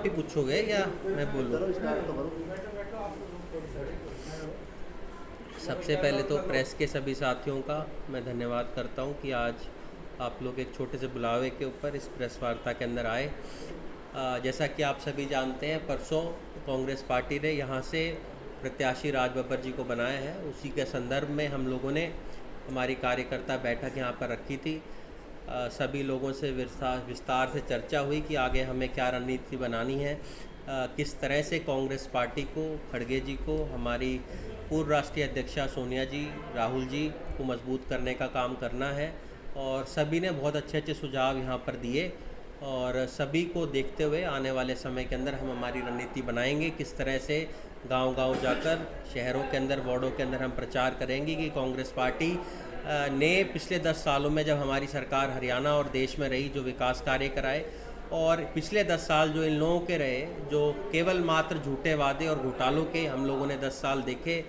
आप ही पूछोगे या मैं बोलूँ? सबसे पहले तो प्रेस के सभी साथियों का मैं धन्यवाद करता हूं कि आज आप लोग एक छोटे से बुलावे के ऊपर इस प्रेस वार्ता के अंदर आए। जैसा कि आप सभी जानते हैं, परसों कांग्रेस पार्टी ने यहाँ से प्रत्याशी राज बब्बर जी को बनाया है। उसी के संदर्भ में हम लोगों ने हमारी कार्यकर्ता बैठक यहाँ पर रखी थी। सभी लोगों से विस्तार से चर्चा हुई कि आगे हमें क्या रणनीति बनानी है, किस तरह से कांग्रेस पार्टी को, खड़गे जी को, हमारी पूर्व राष्ट्रीय अध्यक्षा सोनिया जी, राहुल जी को मजबूत करने का काम करना है। और सभी ने बहुत अच्छे अच्छे सुझाव यहाँ पर दिए और सभी को देखते हुए आने वाले समय के अंदर हम हमारी रणनीति बनाएंगे। किस तरह से गांव-गांव जाकर, शहरों के अंदर, वार्डों के अंदर हम प्रचार करेंगे कि कांग्रेस पार्टी ने पिछले 10 सालों में जब हमारी सरकार हरियाणा और देश में रही, जो विकास कार्य कराए, और पिछले 10 साल जो इन लोगों के रहे, जो केवल मात्र झूठे वादे और घोटालों के हम लोगों ने 10 साल देखे।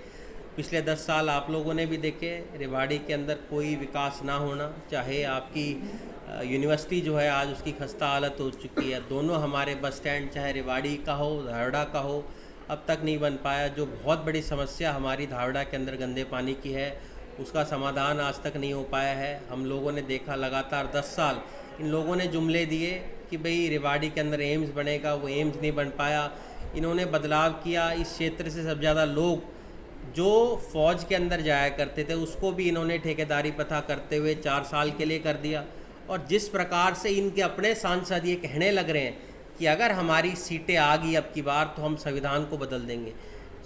पिछले 10 साल आप लोगों ने भी देखे, रेवाड़ी के अंदर कोई विकास ना होना, चाहे आपकी यूनिवर्सिटी जो है आज उसकी खस्ता हालत हो चुकी है। दोनों हमारे बस स्टैंड, चाहे रेवाड़ी का हो, धारड़ा का हो, अब तक नहीं बन पाया। जो बहुत बड़ी समस्या हमारी धारड़ा के अंदर गंदे पानी की है, उसका समाधान आज तक नहीं हो पाया है। हम लोगों ने देखा लगातार 10 साल इन लोगों ने जुमले दिए कि भाई रेवाड़ी के अंदर एम्स बनेगा, वो एम्स नहीं बन पाया। इन्होंने बदलाव किया। इस क्षेत्र से सबसे ज़्यादा लोग जो फ़ौज के अंदर जाया करते थे उसको भी इन्होंने ठेकेदारी प्रथा करते हुए 4 साल के लिए कर दिया। और जिस प्रकार से इनके अपने सांसद ये कहने लग रहे हैं कि अगर हमारी सीटें आ गई अब की बार तो हम संविधान को बदल देंगे।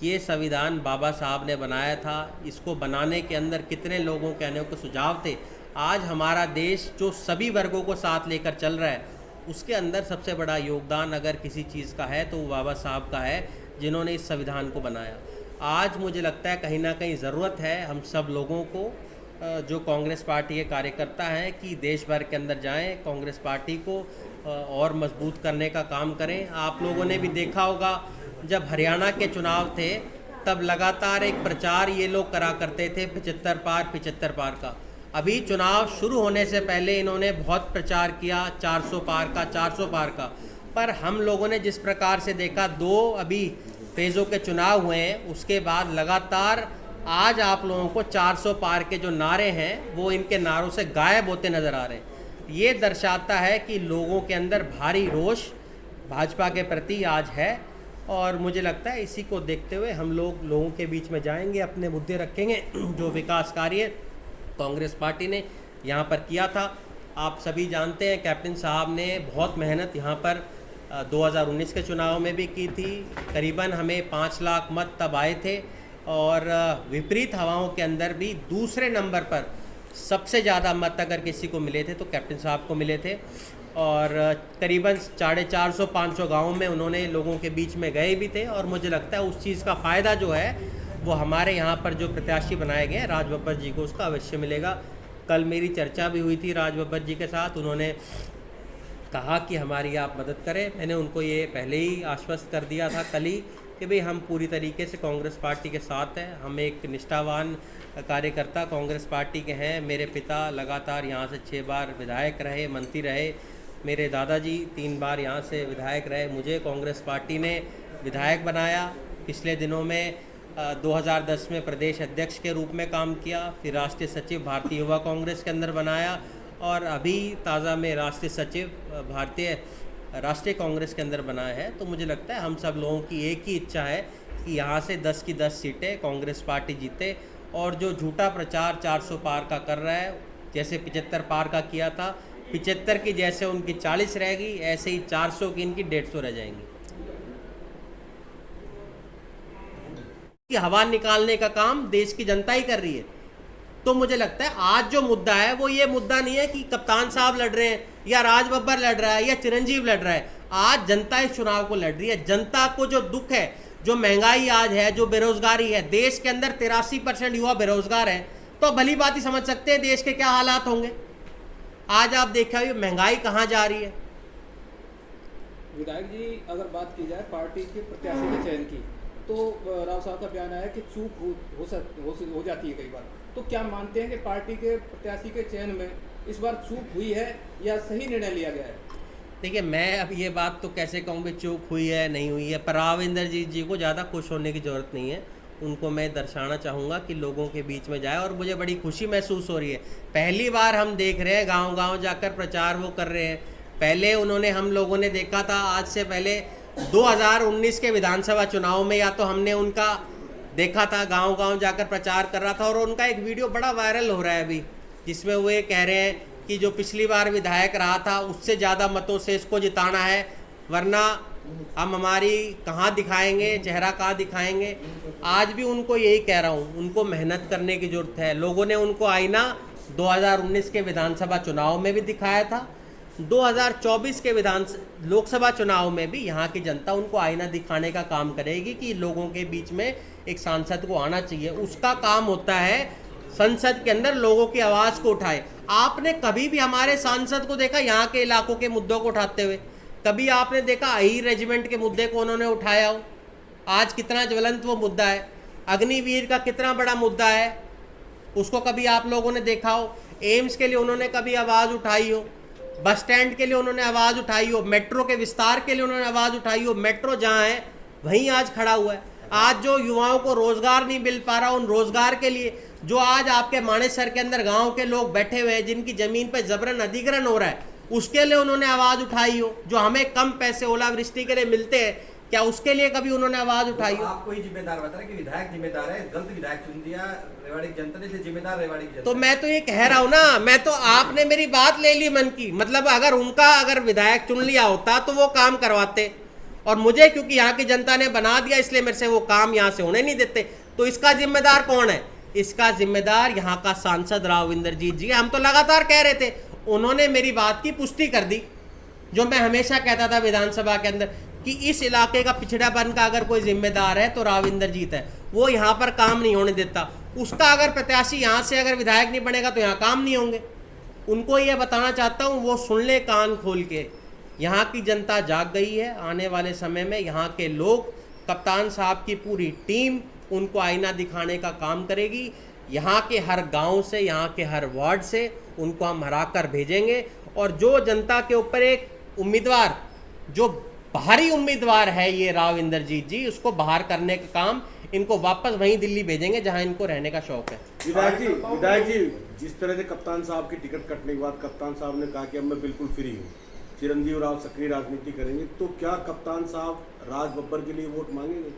ये संविधान बाबा साहब ने बनाया था। इसको बनाने के अंदर कितने लोगों के कहने के सुझाव थे। आज हमारा देश जो सभी वर्गों को साथ लेकर चल रहा है, उसके अंदर सबसे बड़ा योगदान अगर किसी चीज़ का है तो वो बाबा साहब का है, जिन्होंने इस संविधान को बनाया। आज मुझे लगता है कहीं ना कहीं ज़रूरत है हम सब लोगों को, जो कांग्रेस पार्टी के कार्यकर्ता हैं, कि देश भर के अंदर जाएं, कांग्रेस पार्टी को और मजबूत करने का काम करें। आप लोगों ने भी देखा होगा जब हरियाणा के चुनाव थे तब लगातार एक प्रचार ये लोग करा करते थे 75 पार का। अभी चुनाव शुरू होने से पहले इन्होंने बहुत प्रचार किया 400 पार का। पर हम लोगों ने जिस प्रकार से देखा, 2 अभी फेज़ों के चुनाव हुए हैं, उसके बाद लगातार आज आप लोगों को 400 पार के जो नारे हैं वो इनके नारों से गायब होते नज़र आ रहे हैं। ये दर्शाता है कि लोगों के अंदर भारी रोष भाजपा के प्रति आज है। और मुझे लगता है इसी को देखते हुए हम लोगों के बीच में जाएंगे, अपने मुद्दे रखेंगे। जो विकास कार्य कांग्रेस पार्टी ने यहाँ पर किया था, आप सभी जानते हैं, कैप्टन साहब ने बहुत मेहनत यहाँ पर 2019 के चुनाव में भी की थी। करीबन हमें 5 लाख मत तब आए थे और विपरीत हवाओं के अंदर भी दूसरे नंबर पर सबसे ज़्यादा मत अगर किसी को मिले थे तो कैप्टन साहब को मिले थे। और करीबन 450-500 गाँवों में उन्होंने लोगों के बीच में गए भी थे। और मुझे लगता है उस चीज़ का फ़ायदा जो है वो हमारे यहाँ पर जो प्रत्याशी बनाए गए हैं राज बब्बर जी को, उसका अवश्य मिलेगा। कल मेरी चर्चा भी हुई थी राज बब्बर जी के साथ। उन्होंने कहा कि हमारी आप मदद करें। मैंने उनको ये पहले ही आश्वस्त कर दिया था कल ही कि भाई हम पूरी तरीके से कांग्रेस पार्टी के साथ हैं। हम एक निष्ठावान कार्यकर्ता कांग्रेस पार्टी के हैं। मेरे पिता लगातार यहाँ से 6 बार विधायक रहे, मंत्री रहे। मेरे दादाजी 3 बार यहाँ से विधायक रहे। मुझे कांग्रेस पार्टी ने विधायक बनाया। पिछले दिनों में 2010 में प्रदेश अध्यक्ष के रूप में काम किया, फिर राष्ट्रीय सचिव भारतीय युवा कांग्रेस के अंदर बनाया और अभी ताज़ा में राष्ट्रीय सचिव भारतीय राष्ट्रीय कांग्रेस के अंदर बनाया है। तो मुझे लगता है हम सब लोगों की एक ही इच्छा है कि यहाँ से 10 की 10 सीटें कांग्रेस पार्टी जीते। और जो झूठा प्रचार 400 पार का कर रहा है, जैसे 75 पार का किया था, 75 की जैसे उनकी 40 रहेगी, ऐसे ही 400 की इनकी 150 रह जाएंगी। कि हवा निकालने का काम देश की जनता ही कर रही है। तो मुझे लगता है आज जो मुद्दा है वो ये मुद्दा नहीं है कि कप्तान साहब लड़ रहे हैं या राज बब्बर लड़ रहा है या चिरंजीव लड़ रहा है। आज जनता इस चुनाव को लड़ रही है। जनता को जो दुख है, जो महंगाई आज है, जो बेरोजगारी है, देश के अंदर 83% युवा बेरोजगार हैं, तो भली बात ही समझ सकते हैं देश के क्या हालात होंगे। आज आप देखा महंगाई कहाँ जा रही है। विधायक जी, अगर बात की जाए पार्टी के प्रत्याशी के चयन की, तो राव साहब का बयान है कि चूक हो जाती है कई बार। तो क्या मानते हैं कि पार्टी के प्रत्याशी के चयन में इस बार चूक हुई है या सही निर्णय लिया गया है? देखिए, मैं अब ये बात तो कैसे कहूँ भी चूक हुई है नहीं हुई है, पर राव इंद्रजीत जी को ज़्यादा खुश होने की ज़रूरत नहीं है। उनको मैं दर्शाना चाहूँगा कि लोगों के बीच में जाए, और मुझे बड़ी खुशी महसूस हो रही है। पहली बार हम देख रहे हैं गांव-गांव जाकर प्रचार वो कर रहे हैं। पहले उन्होंने, हम लोगों ने देखा था आज से पहले 2019 के विधानसभा चुनाव में, या तो हमने उनका देखा था गांव-गांव जाकर प्रचार कर रहा था, और उनका एक वीडियो बड़ा वायरल हो रहा है अभी, जिसमें वो ये कह रहे हैं कि जो पिछली बार विधायक रहा था उससे ज़्यादा मतों से इसको जिताना है, वरना हम हमारी कहाँ दिखाएंगे, चेहरा कहाँ दिखाएंगे। आज भी उनको यही कह रहा हूँ, उनको मेहनत करने की ज़रूरत है। लोगों ने उनको आईना 2019 के विधानसभा चुनाव में भी दिखाया था, 2024 के लोकसभा चुनाव में भी यहाँ की जनता उनको आईना दिखाने का काम करेगी कि लोगों के बीच में एक सांसद को आना चाहिए। उसका काम होता है संसद के अंदर लोगों की आवाज़ को उठाए। आपने कभी भी हमारे सांसद को देखा यहाँ के इलाकों के मुद्दों को उठाते हुए? कभी आपने देखा अहीर रेजिमेंट के मुद्दे को उन्होंने उठाया हो? आज कितना ज्वलंत वो मुद्दा है। अग्निवीर का कितना बड़ा मुद्दा है, उसको कभी आप लोगों ने देखा हो? एम्स के लिए उन्होंने कभी आवाज़ उठाई हो? बस स्टैंड के लिए उन्होंने आवाज़ उठाई हो? मेट्रो के विस्तार के लिए उन्होंने आवाज़ उठाई हो? मेट्रो जहाँ है वहीं आज खड़ा हुआ है। आज जो युवाओं को रोजगार नहीं मिल पा रहा, उन रोजगार के लिए जो आज आपके मानेसर के अंदर गांव के लोग बैठे हुए हैं, जिनकी जमीन पर जबरन अधिग्रहण हो रहा है, उसके लिए उन्होंने आवाज उठाई हो। जो हमें कम पैसे ओलावृष्टि के लिए मिलते हैं, क्या उसके लिए कभी उन्होंने आवाज उठाई हो? आपको ही जिम्मेदार बता रहे कि विधायक जिम्मेदार है, गलत विधायक चुन दिया रेवाड़ी की जनता ने, इसलिए जिम्मेदार रेवाड़ी की जनता। तो मैं तो ये कह रहा हूं ना, मैं तो, आपने मेरी बात ले ली मन की, मतलब अगर विधायक चुन लिया होता तो वो काम करवाते, और मुझे क्योंकि यहाँ की जनता ने बना दिया इसलिए मेरे से वो काम यहाँ से होने नहीं देते। तो इसका जिम्मेदार कौन है? इसका जिम्मेदार यहाँ का सांसद राव इंद्रजीत जी। हम तो लगातार कह रहे थे, उन्होंने मेरी बात की पुष्टि कर दी, जो मैं हमेशा कहता था विधानसभा के अंदर कि इस इलाके का पिछड़ापन का अगर कोई जिम्मेदार है तो राव इंद्रजीत है। वो यहाँ पर काम नहीं होने देता। उसका अगर प्रत्याशी यहाँ से अगर विधायक नहीं बनेगा तो यहाँ काम नहीं होंगे। उनको ये बताना चाहता हूँ, वो सुन ले कान खोल के। यहाँ की जनता जाग गई है। आने वाले समय में यहाँ के लोग, कप्तान साहब की पूरी टीम उनको आईना दिखाने का काम करेगी। यहाँ के हर गांव से, यहाँ के हर वार्ड से उनको हम हरा कर भेजेंगे। और जो जनता के ऊपर एक उम्मीदवार, जो बाहरी उम्मीदवार है ये राव इंद्रजीत जी, उसको बाहर करने का काम, इनको वापस वहीं दिल्ली भेजेंगे जहां इनको रहने का शौक है। विधायक जी, जिस तरह से कप्तान साहब की टिकट कटने के बाद कप्तान साहब ने कहा कि अब मैं बिल्कुल फ्री हूँ, चिरंजीव राव सक्रिय राजनीति करेंगे, तो क्या कप्तान साहब राज बब्बर के लिए वोट मांगेंगे?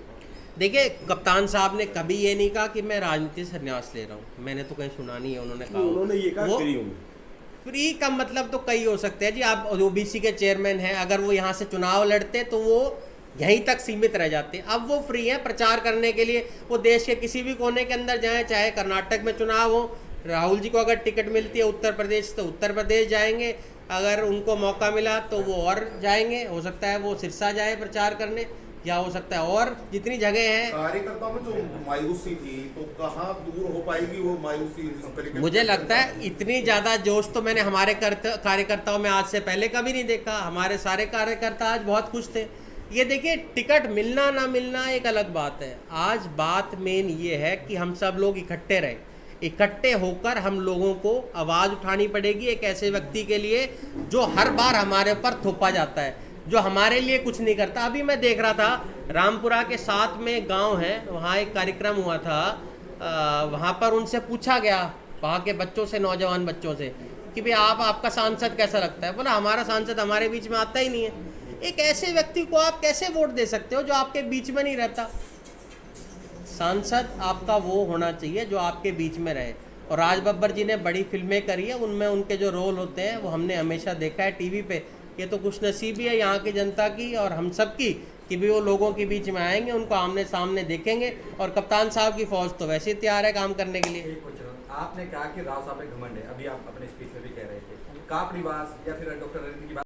देखिए, कप्तान साहब ने कभी ये नहीं कहा कि मैं राजनीति से संन्यास ले रहा हूँ। मैंने तो कहीं सुना नहीं है उन्होंने कहा। उन्होंने ये कहा फ्री हूँ। फ्री का मतलब तो कई हो सकते हैं जी। आप ओबीसी के चेयरमैन हैं, अगर वो यहाँ से चुनाव लड़ते तो वो यहीं तक सीमित रह जाते। अब वो फ्री हैं प्रचार करने के लिए। वो देश के किसी भी कोने के अंदर जाएं, चाहे कर्नाटक में चुनाव हो, राहुल जी को अगर टिकट मिलती है उत्तर प्रदेश तो उत्तर प्रदेश जाएंगे, अगर उनको मौका मिला तो वो और जाएंगे। हो सकता है वो सिरसा जाए प्रचार करने, या हो सकता है और जितनी जगह है। कार्यकर्ताओं में जो मायूसी थी तो कहाँ दूर हो पाएगी वो मायूसी? मुझे लगता है इतनी ज़्यादा जोश तो मैंने हमारे कार्यकर्ताओं में आज से पहले कभी नहीं देखा। हमारे सारे कार्यकर्ता आज बहुत खुश थे। ये देखिए, टिकट मिलना ना मिलना एक अलग बात है। आज बात मेन ये है कि हम सब लोग इकट्ठे रहें। इकट्ठे होकर हम लोगों को आवाज़ उठानी पड़ेगी एक ऐसे व्यक्ति के लिए जो हर बार हमारे ऊपर थोपा जाता है, जो हमारे लिए कुछ नहीं करता। अभी मैं देख रहा था, रामपुरा के साथ में गांव है, वहाँ एक कार्यक्रम हुआ था। वहाँ पर उनसे पूछा गया, वहाँ के बच्चों से, नौजवान बच्चों से, कि भाई आपका सांसद कैसा लगता है? बोला हमारा सांसद हमारे बीच में आता ही नहीं है। एक ऐसे व्यक्ति को आप कैसे वोट दे सकते हो जो आपके बीच में नहीं रहता? सांसद आपका वो होना चाहिए जो आपके बीच में रहे। और राज बब्बर जी ने बड़ी फिल्में करी है, उनमें उनके जो रोल होते हैं वो हमने हमेशा देखा है टीवी पे। ये तो खुश नसीबी है यहाँ की जनता की और हम सब की कि भी वो लोगों के बीच में आएंगे, उनको आमने सामने देखेंगे। और कप्तान साहब की फौज तो वैसे ही तैयार है काम करने के लिए। आपने कहा कि राव साहब में घमंड है, अभी आप अपने स्पीच में भी कह रहे थे। काप निवास या फिर डॉक्टर